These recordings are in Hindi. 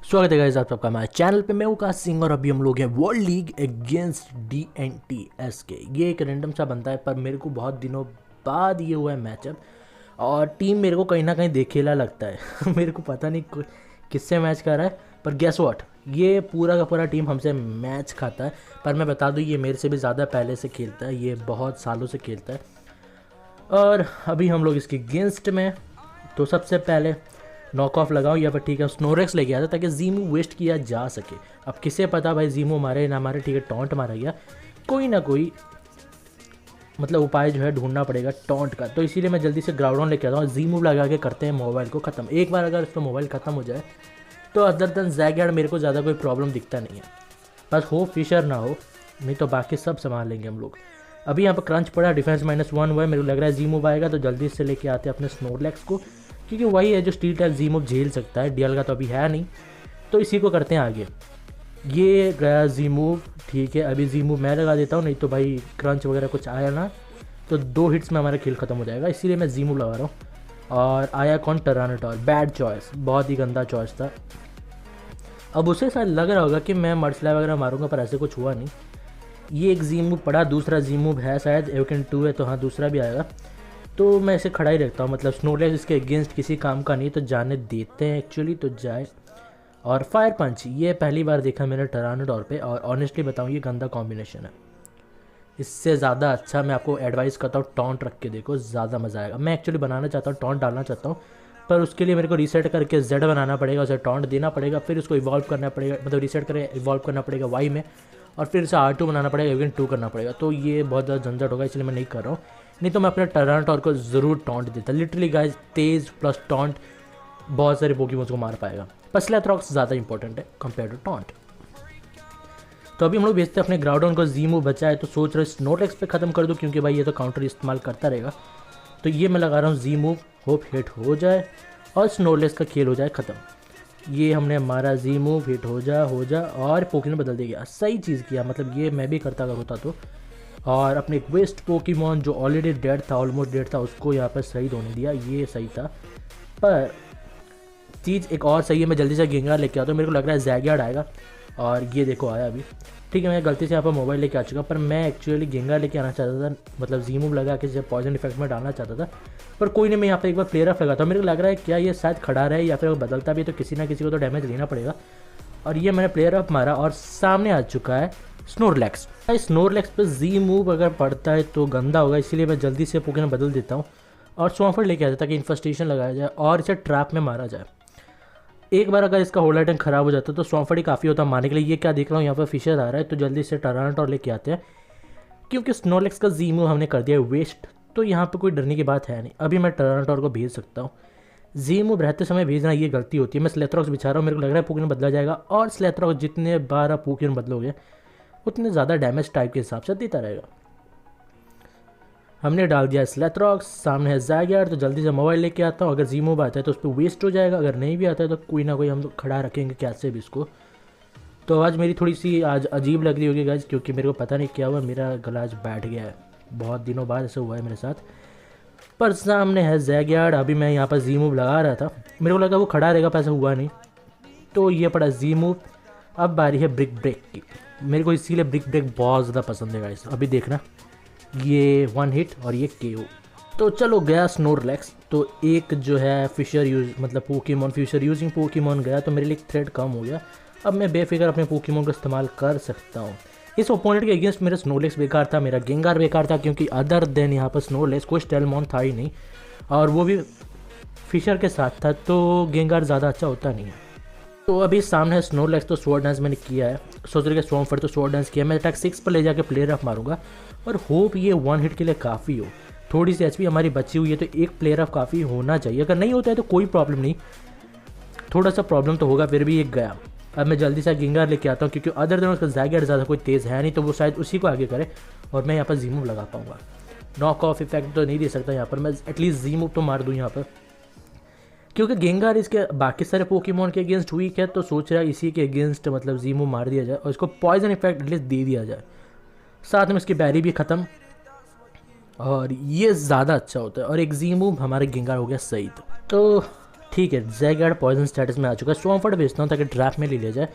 स्वागत है गाइस आप सबका हमारे चैनल पे। मैं हूँ काश सिंह और अभी हम लोग हैं वर्ल्ड लीग अगेंस्ट DNTSK। ये एक रैंडम सा बनता है पर मेरे को बहुत दिनों बाद ये हुआ है मैचअप और टीम मेरे को कहीं ना कहीं देखेला लगता है मेरे को पता नहीं किससे मैच कर रहा है, पर गेस व्हाट, ये पूरा का पूरा टीम हमसे मैच खाता है। पर मैं बता दूँ ये मेरे से भी ज़्यादा पहले से खेलता है, ये बहुत सालों से खेलता है और अभी हम लोग इसके अगेंस्ट में। तो सबसे पहले नॉक ऑफ लगाओ या फिर ठीक है स्नोरेक्स लेके आता ताकि जीमू वेस्ट किया जा सके। अब किसे पता भाई जीमू मारे ना मारे, ठीक है टॉन्ट मारा गया, कोई ना कोई मतलब उपाय जो है ढूंढना पड़ेगा टॉन्ट का। तो इसीलिए मैं जल्दी से ग्राउंड लेके आता हूँ, जीमू लगा के करते हैं मोबाइल को ख़त्म। एक बार अगर इसका मोबाइल ख़त्म हो जाए तो अदर देन जैगयार्ड मेरे को ज़्यादा कोई प्रॉब्लम दिखता नहीं है, बस हो फिशर ना हो, नहीं तो बाकी सब संभाल लेंगे हम लोग। अभी यहाँ पर क्रंच पड़ा, डिफेंस -1 हुआ है, मेरे को लग रहा है जीमू आएगा तो जल्दी से लेके आते हैं अपने स्नोरलैक्स को, क्योंकि वही है जो स्टील टाइप जीमूव झेल सकता है। डीएल का तो अभी है नहीं, तो इसी को करते हैं आगे। ये गया जीमूव, ठीक है अभी जीमूव मैं लगा देता हूँ, नहीं तो भाई क्रंच वगैरह कुछ आया ना तो 2 हिट्स में हमारा खेल ख़त्म हो जाएगा, इसीलिए मैं जीमूव लगा रहा हूँ। और आया कौन, टरानाटॉर। बैड चॉइस, बहुत ही गंदा चॉइस था। अब उसे शायद लग रहा होगा कि मैं मर्सला वगैरह मारूंगा, पर ऐसे कुछ हुआ नहीं। ये एक जीमूव पड़ा, दूसरा जीमूव है शायद एवकेन 2 है, तो हाँ दूसरा भी आएगा, तो मैं इसे खड़ा ही रखता हूँ। मतलब स्नोलैक्स इसके अगेंस्ट किसी काम का नहीं, तो जाने देते हैं एक्चुअली, तो जाए। और फायर पंच ये पहली बार देखा मैंने टरानोडोर पे, और ऑनेस्टली बताऊँ ये गंदा कॉम्बिनेशन है। इससे ज़्यादा अच्छा मैं आपको एडवाइस करता हूँ टॉन्ट रख के देखो, ज़्यादा मज़ा आएगा। मैं एक्चुअली बनाना चाहता हूँ, टॉन्ट डालना चाहता हूँ, पर उसके लिए मेरे को रीसेट करके जेड बनाना पड़ेगा, उसे टॉन्ट देना पड़ेगा, फिर उसको इवॉल्व करना पड़ेगा, मतलब रीसेट करके इवॉल्व करना पड़ेगा वाई में, और फिर इसे R2 बनाना पड़ेगा, इवेंट 2 करना पड़ेगा। तो ये बहुत ज़्यादा झंझट होगा, इसलिए मैं नहीं कर रहा हूँ। नहीं तो मैं अपने टरानटॉर को ज़रूर टॉन्ट देता। लिटरली गाइस तेज़ प्लस टॉन्ट बहुत सारे पोकेमॉन्स को मार पाएगा, पर स्लैथरॉक्स ज़्यादा इंपॉर्टेंट है कंपेयर टू टॉन्ट। तो अभी हम लोग भेजते हैं अपने ग्राउडन को, जीमू बचा है तो सोच रहे स्नोलैक्स पे ख़त्म कर दूँ, क्योंकि भाई ये तो काउंटर इस्तेमाल करता रहेगा। तो ये मैं लगा रहा हूँ जीमू, होप हिट हो जाए और स्नोलैक्स का खेल हो जाए ख़त्म। ये हमने हमारा जीमू हिट हो जा और पोकेमॉन बदल दे गया, सही चीज़ किया, मतलब ये मैं भी करता अगर होता तो। और अपने एक वेस्ट पोकेमॉन जो ऑलरेडी डेड था, ऑलमोस्ट डेड था, उसको यहाँ पर शहीद होने दिया, ये सही था। पर चीज़ एक और सही है, मैं जल्दी से गेंगार लेके आता हूँ, मेरे को लग रहा है जैगयार्ड आएगा, और ये देखो आया अभी। ठीक है मैं गलती से यहाँ पर मोबाइल लेके आ चुका, पर मैं एक्चुअली गेंगार लेके आना चाहता था, मतलब जीमूव लगा के जैसे पॉइजन इफेक्ट में डालना चाहता था, पर कोई नहीं। मैं यहाँ पे एक बार प्लेयर ऑफ लगाता हूँ, मेरे को लग रहा है क्या ये शायद खड़ा रहे या फिर बदलता भी है, तो किसी ना किसी को तो डैमेज लेना पड़ेगा। और ये मैंने प्लेयर ऑफ मारा और सामने आ चुका है स्नोरलैक्स। स्नोरलैक्स पे जीमूव अगर पड़ता है तो गंदा होगा, इसीलिए मैं जल्दी से पोकेमॉन बदल देता हूँ और स्वाम्फर लेके आता ताकि इन्फेस्टेशन लगाया जाए और इसे ट्रैप में मारा जाए। एक बार अगर इसका होल्ड आइटम खराब हो जाता तो स्वाम्फर ही काफ़ी होता मारने के लिए। ये क्या देख रहा हूँ यहाँ पर फिशर आ रहा है, तो जल्दी से टरानटॉर लेके आते हैं, क्योंकि स्नोलैक्स का जीमूव हमने कर दिया वेस्ट, तो यहाँ पे कोई डरने की बात है नहीं। अभी मैं टरानटॉर को भेज सकता हूँ, जीमूव रहते समय भेजना ये गलती होती है। मैं स्लैथरॉक्स बिछा रहा हूँ, मेरे को लग रहा है पोकेमॉन बदला जाएगा, और स्लैथरॉक्स जितने बार आप पोकेमॉन बदलोगे उतने ज़्यादा डैमेज टाइप के हिसाब से देता रहेगा। हमने डाल दिया स्लैथरॉक्स, सामने है जैगयार्ड, तो जल्दी से मोबाइल लेके आता हूँ। अगर जीमूव आता है तो उस पर वेस्ट हो जाएगा, अगर नहीं भी आता है तो कोई ना कोई हम लोग खड़ा रखेंगे कैसे भी इसको। तो आज मेरी थोड़ी सी आज अजीब लग रही होगी गाइज, क्योंकि मेरे को पता नहीं क्या हुआ, मेरा गला आज बैठ गया है, बहुत दिनों बाद ऐसा हुआ है मेरे साथ। पर सामने है जैगयार्ड, अभी मैं यहाँ पर जीमूव लगा रहा था, मेरे को लगा वो खड़ा रहेगा, पर ऐसा हुआ नहीं, तो ये पड़ा जीमूव। अब बारी है ब्रिक ब्रेक की, मेरे को इसीलिए ब्रिक ब्रेक बहुत ज़्यादा पसंद है गाइस। अभी देखना ये 1 हिट और ये KO। तो चलो गया स्नोरलैक्स, तो एक जो है फिशर यूज मतलब पोकेमॉन फिशर यूजिंग पोकेमॉन गया, तो मेरे लिए एक थ्रेड कम हो गया। अब मैं बेफिक्र अपने पोकेमॉन का इस्तेमाल कर सकता हूँ। इस ओपोनेंट के अगेंस्ट मेरा स्नोलैक्स बेकार था, मेरा गेंगार बेकार था, क्योंकि अदर देन यहाँ पर स्नोलैक्स कोई स्टेलमॉन था ही नहीं, और वो भी फिशर के साथ था, तो गेंगार ज़्यादा अच्छा होता नहीं है। तो अभी सामने है स्नोलैक्स, तो स्वॉर्ड डांस मैंने किया है, सोच रहे स्वाम्फर तो स्वॉर्ड डांस किया, मैं अटैक 6 पर ले जाकर प्लेयर ऑफ मारूंगा, और होप ये 1 हिट के लिए काफ़ी हो। थोड़ी सी HP हमारी बची हुई है, तो एक प्लेयर ऑफ काफ़ी होना चाहिए, अगर नहीं होता है तो कोई प्रॉब्लम नहीं, थोड़ा सा प्रॉब्लम तो होगा, फिर भी एक गया। अब मैं जल्दी से गेंगार लेके आता हूँ, क्योंकि अदर दिन उसका जैगयार्ड ज़्यादा कोई तेज़ है नहीं, तो वो शायद उसी को आगे करे और मैं यहाँ पर जीमूव लगा पाऊँगा। नॉक ऑफ इफेक्ट तो नहीं दे सकता यहाँ पर, मैं एटलीस्ट जीमूव तो मार दूँ यहाँ पर, क्योंकि गेंगार इसके बाकी सारे पोकेमॉन के अगेंस्ट वीक है, तो सोच रहा है इसी के अगेंस्ट मतलब जीमूव मार दिया जाए और इसको पॉइजन इफेक्ट एटलीस्ट दे दिया जाए, साथ में इसकी बैरी भी ख़त्म, और ये ज़्यादा अच्छा होता है। और एक जीमूव हमारे गेंगार हो गया शहीद। तो ठीक है, जैगार्ड पॉइजन स्टेटस में आ चुका है। स्वॉम्फर्ड भेजता हूँ ताकि ट्रैप में ले लिया जाए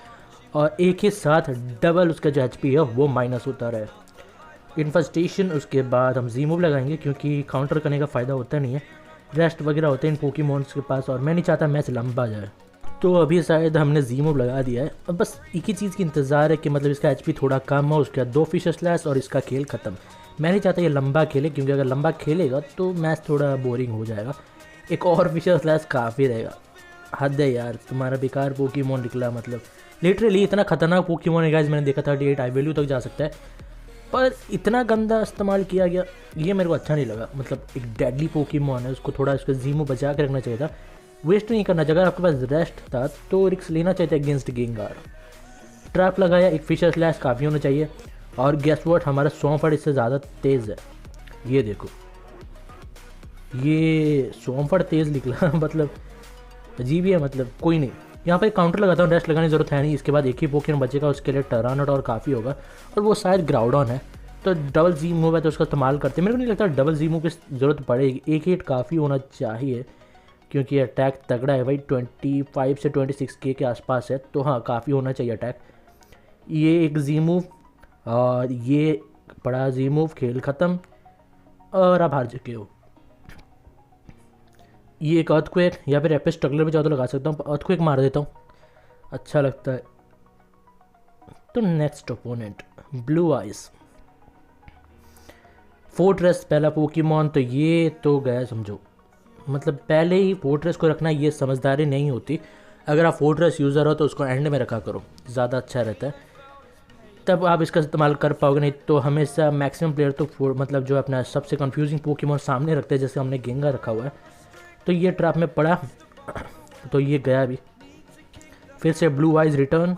और एक ही साथ डबल उसका जो एचपी है वो माइनस होता रहे। इन्फेस्टेशन, उसके बाद हम जी मूव लगाएंगे क्योंकि काउंटर करने का फ़ायदा होता नहीं है, रेस्ट वगैरह होते हैं इन पोकेमॉन्स के पास और मैं नहीं चाहता मैच लंबा जाए। तो अभी शायद हमने जी मूव लगा दिया है, अब बस एक ही चीज़ की इंतज़ार है कि मतलब इसका एचपी थोड़ा कम हो, उसके बाद 2 फिशर स्लैश और इसका खेल ख़त्म। मैं नहीं चाहता ये लंबा खेले क्योंकि अगर लंबा खेलेगा तो मैच थोड़ा बोरिंग हो जाएगा। एक और फिशर स्लैश काफ़ी रहेगा। हद है यार, तुम्हारा बेकार पोकेमॉन निकला, मतलब लिटरली इतना खतरनाक पोकेमॉन है गाइस, मैंने देखा 38 आई वैल्यू तक जा सकता है पर इतना गंदा इस्तेमाल किया गया, ये मेरे को अच्छा नहीं लगा। मतलब एक डेडली पोकेमॉन है, उसको थोड़ा उसका जीमो बचा के रखना चाहिए था, वेस्ट नहीं करना चाहिए। अगर आपके पास रेस्ट था तो रिक्स लेना चाहिए था अगेंस्ट गेंगार। ट्रैप लगाया, एक फिशर स्लैश काफ़ी होना चाहिए और गेस व्हाट, हमारा स्वॉम्फर्ड इससे ज़्यादा तेज़ है। ये देखो, ये स्वॉम्फर्ड तेज़ निकला मतलब अजीब ही है। मतलब कोई नहीं, यहाँ पर काउंटर लगाता हूँ, रेस्ट लगाने की जरूरत है नहीं। इसके बाद एक ही पोकेमॉन बचेगा, उसके लिए टरानट और काफ़ी होगा और वो शायद ग्राउडॉन है, तो डबल जी मूव है तो उसका इस्तेमाल करते हैं। मेरे को नहीं लगता डबल जी मूव की ज़रूरत पड़ेगी, एक हिट काफ़ी होना चाहिए क्योंकि अटैक तगड़ा है भाई, 25 से 26K के आसपास है, तो हाँ काफ़ी होना चाहिए अटैक। ये एक जी मूव और ये बड़ा जी मूव, खेल ख़त्म और आप हार चुके हो। ये एक अर्थक्वेक या फिर एपिस स्ट्रगलर भी ज़्यादा लगा सकता हूँ, अर्थक्वेक मार देता हूँ, अच्छा लगता है। तो next opponent blue eyes fortress, पहला पोकेमॉन, तो ये तो गया समझो। मतलब पहले ही फोर्ट्रेस को रखना ये समझदारी नहीं होती। अगर आप फोर्ट्रेस यूज़र हो तो उसको एंड में रखा करो, ज़्यादा अच्छा रहता है, तब आप इसका इस्तेमाल कर पाओगे। नहीं तो हमेशा मैक्सिमम प्लेयर तो मतलब जो अपना सबसे कंफ्यूजिंग पोकेमॉन सामने रखते हैं, जैसे हमने गेंगा रखा हुआ है। तो ये ट्रैप में पड़ा तो ये गया भी। फिर से ब्लू आइज रिटर्न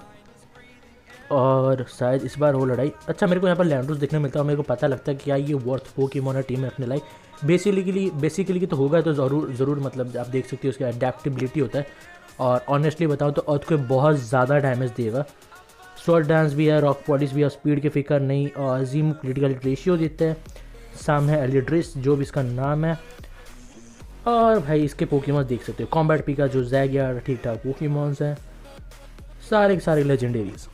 और शायद इस बार हो लड़ाई। अच्छा, मेरे को यहाँ पर लैंडोस देखने मिलता है और मेरे को पता लगता है कि क्या ये वर्थ पोकेमॉन है टीम में रखने लायक। बेसिकली तो होगा, तो ज़रूर मतलब आप देख सकते हो उसका अडेप्टेबिलिटी होता है। और ऑनेस्टली बताऊँ तो अर्थ को बहुत ज़्यादा डैमेज देगा। शॉर्ट डांस भी है, रॉक पॉलिश भी है, स्पीड की फिक्र नहीं, और जीम क्रिटिकल रेशियो देते हैं। सामने है एलिड्रिस जो भी इसका नाम है। और भाई इसके पोकेमॉन देख सकते हो, कॉम्बैट पिका जो ज़ैगियार, ठीक ठाक पोकेमॉन्स हैं, सारे के सारे लेजेंडरीज।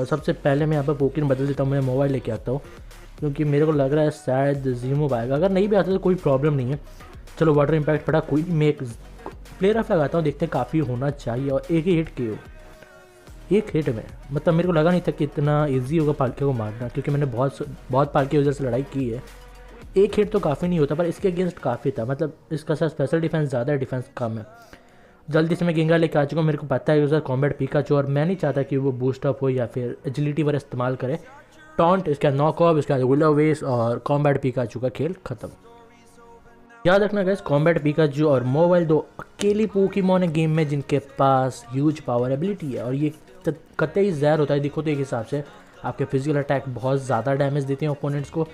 सबसे पहले मैं यहाँ पर पोकेमॉन बदल देता हूँ, मैं मोबाइल लेके आता हूँ क्योंकि मेरे को लग रहा है शायद जीमो आएगा। अगर नहीं भी आता तो कोई प्रॉब्लम नहीं है। चलो वाटर इम्पैक्ट पड़ा, कोई नहीं, मैं एक प्लेयर ऑफ लगाता हूँ, देखते हैं काफ़ी होना चाहिए। और एक ही हिट के हो, एक हिट में, मतलब मेरे को लगा नहीं था कि इतना ईजी होगा पालके को मारना, क्योंकि मैंने बहुत पालके यूज़र से लड़ाई की है। एक हिट तो काफ़ी नहीं होता पर इसके अगेंस्ट काफ़ी था। मतलब इसका सर स्पेशल डिफेंस ज़्यादा है, डिफेंस कम है। जल्दी से मैं गेंगा लेके आ चुका हूँ, मेरे को पता है यूज़र कॉम्बैट पिकाचू, और मैं नहीं चाहता कि वो बूस्टअप हो या फिर एजिलिटी वगैरह इस्तेमाल करे। टॉन्ट, इसका नॉक ऑफ, इसका विलो वेस और कॉम्बैट पिकाचू का खेल खत्म। याद रखना गाइस, कॉम्बैट पिकाचू और मोबाइल दो अकेली पोकेमॉन है गेम में जिनके पास ह्यूज पावर एबिलिटी है, और ये कतई जहर होता है। देखो तो एक हिसाब से आपके फिजिकल अटैक बहुत ज़्यादा डैमेज देते हैं ओपोनेंट्स को,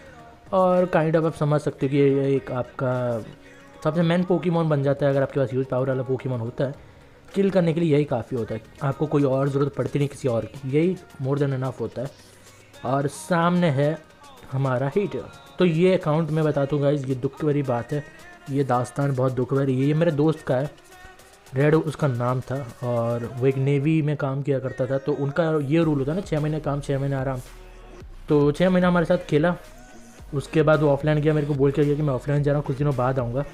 और काइंड ऑफ आप समझ सकते हो कि ये एक आपका सबसे मेन पोकेमॉन बन जाता है। अगर आपके पास ह्यूज पावर वाला पोकेमॉन होता है, किल करने के लिए यही काफ़ी होता है, आपको कोई और ज़रूरत पड़ती नहीं किसी और की, यही मोर देन इनफ होता है। और सामने है हमारा हीटर। तो ये अकाउंट मैं बताता हूँ गाइस, ये दुख भरी बात है, ये दास्तान बहुत दुख भरी। ये मेरे दोस्त का है, रेड उसका नाम था, और वो एक नेवी में काम किया करता था। तो उनका ये रूल होता है ना, 6 महीने काम 6 महीने आराम। तो 6 महीना हमारे साथ खेला, उसके बाद वो ऑफलाइन गया, मेरे को बोल के गया कि मैं ऑफलाइन जा रहा हूँ, कुछ दिनों बाद आऊँगा।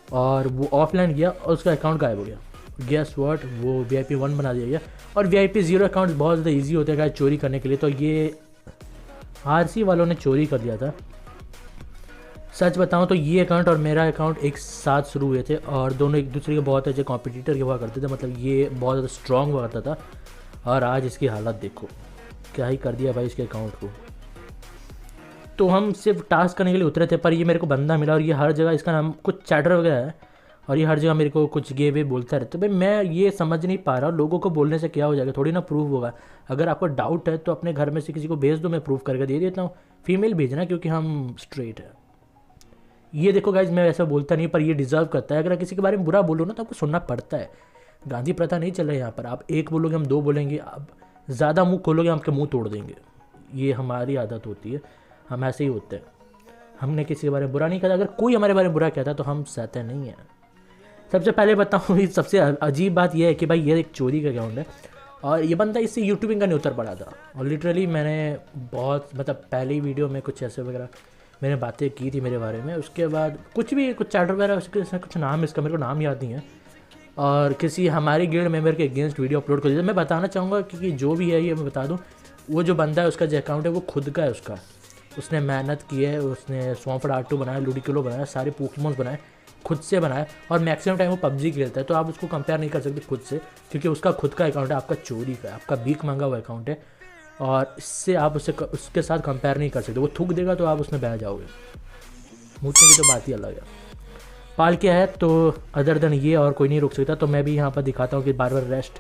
और वो ऑफलाइन गया और उसका अकाउंट गायब हो गया। गेस व्हाट, वो VIP 1 बना दिया गया। और VIP 0 अकाउंट बहुत ज़्यादा ईजी होते हैं चोरी करने के लिए, तो ये RC वालों ने चोरी कर दिया था। सच बताऊं तो ये अकाउंट और मेरा अकाउंट एक साथ शुरू हुए थे, और दोनों एक दूसरे के बहुत अच्छे कॉम्पिटिटर के हुआ करते थे। मतलब ये बहुत ज़्यादा स्ट्रॉन्ग हुआ करता था, और आज इसकी हालत देखो, क्या ही कर दिया भाई इसके अकाउंट को। तो हम सिर्फ टास्क करने के लिए उतरे थे, पर ये मेरे को बंदा मिला, और ये हर जगह इसका नाम कुछ चैटर वगैरह है, और ये हर जगह मेरे को कुछ गे वे बोलता रहता है। भाई मैं ये समझ नहीं पा रहा, लोगों को बोलने से क्या हो जाएगा, थोड़ी ना प्रूव होगा। अगर आपको डाउट है तो अपने घर में से किसी को भेज दो, मैं प्रूव करके दे देता हूँ। फीमेल भेजना क्योंकि हम स्ट्रेट है। ये देखो गाइज, मैं ऐसा बोलता नहीं, पर ये डिजर्व करता है। अगर किसी के बारे में बुरा बोलो ना तो आपको सुनना पड़ता है। गांधी प्रथा नहीं चल रहा है यहाँ पर, आप एक बोलोगे हम दो बोलेंगे, आप ज़्यादा मुँह खोलोगे आपके मुँह तोड़ देंगे। ये हमारी आदत होती है, हम ऐसे ही होते हैं। हमने किसी के बारे में बुरा नहीं कहा, अगर कोई हमारे बारे में बुरा कहता तो हम सहते नहीं हैं। सबसे पहले बताऊँ, सबसे अजीब बात यह है कि भाई ये एक चोरी का अकाउंट है और ये बंदा इससे यूट्यूबिंग का नहीं उतर पड़ा था। और लिटरली मैंने बहुत मतलब पहली वीडियो में कुछ ऐसे वगैरह मैंने बातें की थी मेरे बारे में, उसके बाद कुछ भी कुछ चैट वगैरह उसके कुछ नाम इसका मेरे को नाम याद नहीं है, और किसी हमारे गिल्ड मेंबर के अगेंस्ट वीडियो अपलोड कर दिया। मैं बताना चाहूँगा क्योंकि जो भी है ये मैं बता दूँ, वो जो बंदा है उसका जो अकाउंट है वो खुद का है उसका, उसने मेहनत की है, उसने स्वॉम्प R2 बनाया, लूडिकिलो बनाया, सारे पोकेमॉन्स बनाए, खुद से बनाया, और मैक्सिमम टाइम वो पबजी खेलता है। तो आप उसको कंपेयर नहीं कर सकते खुद से, क्योंकि उसका खुद का अकाउंट है, आपका चोरी का है, आपका भीख मांगा हुआ अकाउंट है, और इससे आप उसके साथ कंपेयर नहीं कर सकते। वो थूक देगा तो आप उसमें बह जाओगे, मूछने की तो बात ही अलग है। पाल के है तो अदर देन ये और कोई नहीं रुक सकता। तो मैं भी यहाँ पर दिखाता हूँ कि बार बार रेस्ट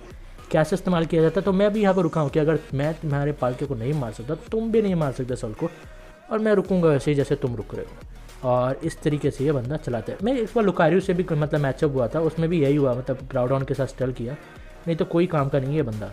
कैसे इस्तेमाल किया जाता है। तो मैं भी यहाँ पर रुका हूँ कि अगर मैं तुम्हारे पालके को नहीं मार सकता, तुम भी नहीं मार सकते सल को, और मैं रुकूंगा वैसे ही जैसे तुम रुक रहे हो। और इस तरीके से ये बंदा चलाता है। मैं इस बार लुकारियो से भी मतलब मैचअप हुआ था, उसमें भी यही हुआ, मतलब ग्राउडॉन के साथ स्टल किया, नहीं तो कोई काम का नहीं है बंदा।